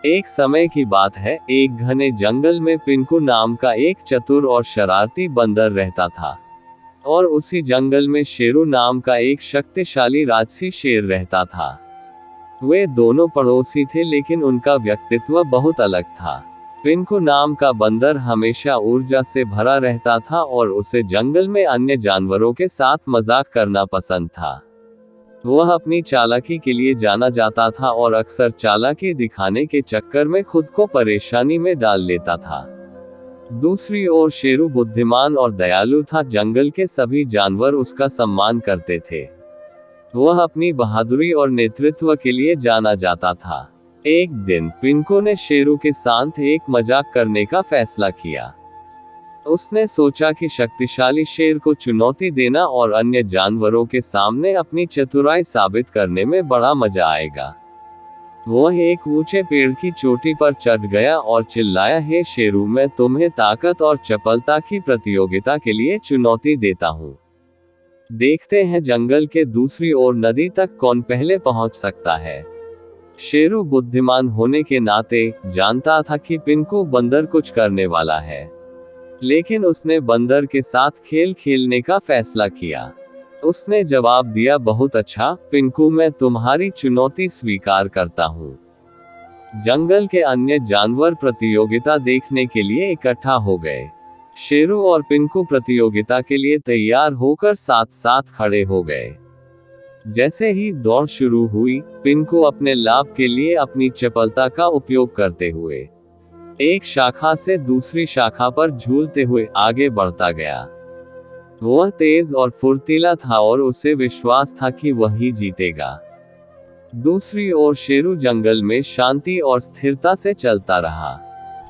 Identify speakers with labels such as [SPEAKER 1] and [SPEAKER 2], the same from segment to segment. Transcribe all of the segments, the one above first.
[SPEAKER 1] एक समय की बात है, एक घने जंगल में पिंकू नाम का एक चतुर और शरारती बंदर रहता था। और उसी जंगल में शेरू नाम का एक शक्तिशाली राजसी शेर रहता था। वे दोनों पड़ोसी थे, लेकिन उनका व्यक्तित्व बहुत अलग था। पिंकू नाम का बंदर हमेशा ऊर्जा से भरा रहता था और उसे जंगल में अन्य जानवरों के साथ मजाक करना पसंद था। वह अपनी चालाकी के लिए जाना जाता था और अक्सर चालाकी दिखाने के चक्कर में खुद को परेशानी में डाल लेता था। दूसरी ओर शेरू बुद्धिमान और दयालु था। जंगल के सभी जानवर उसका सम्मान करते थे। वह अपनी बहादुरी और नेतृत्व के लिए जाना जाता था। एक दिन पिंकू ने शेरू के साथ एक मजाक करने का फैसला किया। उसने सोचा कि शक्तिशाली शेर को चुनौती देना और अन्य जानवरों के सामने अपनी चतुराई साबित करने में बड़ा मजा आएगा। वह एक ऊंचे पेड़ की चोटी पर चढ़ गया और चिल्लाया, हे शेरू, मैं तुम्हें ताकत और चपलता की प्रतियोगिता के लिए चुनौती देता हूँ। देखते हैं जंगल के दूसरी ओर नदी तक कौन पहले पहुंच सकता है। शेरू बुद्धिमान होने के नाते जानता था कि पिंकू बंदर कुछ करने वाला है, लेकिन उसने बंदर के साथ खेल खेलने का फैसला किया। उसने जवाब दिया, बहुत अच्छा पिंकू, मैं तुम्हारी चुनौती स्वीकार करता हूँ। जंगल के अन्य जानवर प्रतियोगिता देखने के लिए इकट्ठा हो गए। शेरू और पिंकू प्रतियोगिता के लिए तैयार होकर साथ साथ खड़े हो गए। जैसे ही दौड़ शुरू हुई, पिंकू अपने लाभ के लिए अपनी चपलता का उपयोग करते हुए एक शाखा से दूसरी शाखा पर झूलते हुए आगे बढ़ता गया। वह तेज और फुर्तीला था और उसे विश्वास था कि वह ही जीतेगा। दूसरी ओर शेरू जंगल में शांति और स्थिरता से चलता रहा।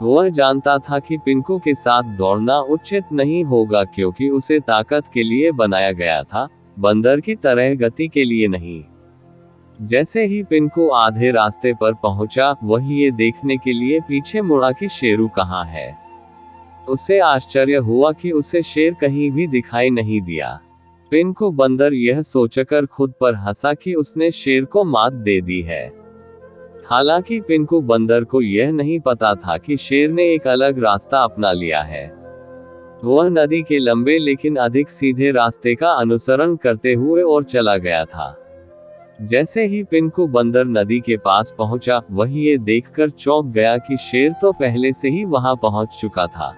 [SPEAKER 1] वह जानता था कि पिंकू के साथ दौड़ना उचित नहीं होगा, क्योंकि उसे ताकत के लिए बनाया गया था, बंदर की तरह गति के लिए नहीं। जैसे ही पिंकू आधे रास्ते पर पहुंचा, वह ये देखने के लिए पीछे मुड़ा कि शेरू कहाँ है। उसे आश्चर्य हुआ कि उसे शेर कहीं भी दिखाई नहीं दिया। पिंकू बंदर यह सोचकर खुद पर हंसा कि उसने शेर को मात दे दी है। हालांकि पिंकू बंदर को यह नहीं पता था कि शेर ने एक अलग रास्ता अपना लिया है। वह नदी के लंबे लेकिन अधिक सीधे रास्ते का अनुसरण करते हुए और चला गया था। जैसे ही पिंकू बंदर नदी के पास पहुंचा, वह ये देखकर चौंक गया कि शेर तो पहले से ही वहां पहुंच चुका था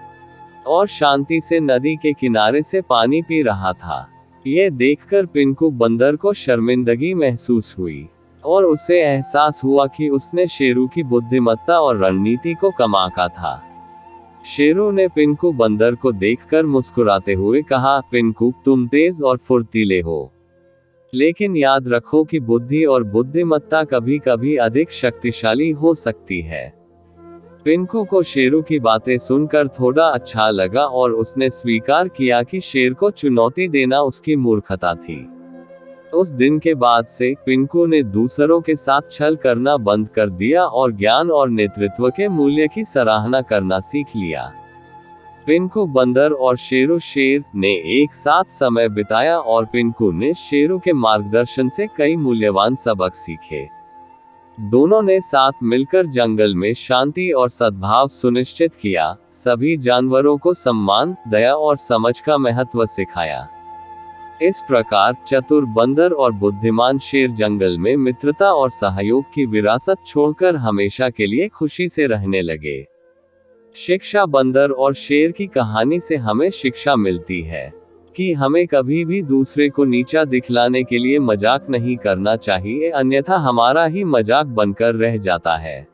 [SPEAKER 1] और शांति से नदी के किनारे से पानी पी रहा था। ये देखकर पिंकू बंदर को शर्मिंदगी महसूस हुई और उसे एहसास हुआ कि उसने शेरू की बुद्धिमत्ता और रणनीति को कमाका था। शेरू ने पिंकू बंदर को देखकर मुस्कुराते हुए कहा, पिंकू, तुम तेज और फुर्तीले हो, लेकिन याद रखो कि बुद्धि और बुद्धिमत्ता कभी कभी अधिक शक्तिशाली हो सकती है। पिंकू को शेरू की बातें सुनकर थोड़ा अच्छा लगा और उसने स्वीकार किया कि शेर को चुनौती देना उसकी मूर्खता थी। उस दिन के बाद से पिंकू ने दूसरों के साथ छल करना बंद कर दिया और ज्ञान और नेतृत्व के मूल्य की सराहना करना सीख लिया। पिंकू बंदर और शेरू शेर ने एक साथ समय बिताया और पिंकू ने शेरू के मार्गदर्शन से कई मूल्यवान सबक सीखे। दोनों ने साथ मिलकर जंगल में शांति और सद्भाव सुनिश्चित किया, सभी जानवरों को सम्मान, दया और समझ का महत्व सिखाया। इस प्रकार चतुर बंदर और बुद्धिमान शेर जंगल में मित्रता और सहयोग की विरासत छोड़कर हमेशा के लिए खुशी से रहने लगे। शिक्षा बंदर और शेर की कहानी से हमें शिक्षा मिलती है कि हमें कभी भी दूसरे को नीचा दिखलाने के लिए मजाक नहीं करना चाहिए, अन्यथा हमारा ही मजाक बनकर रह जाता है।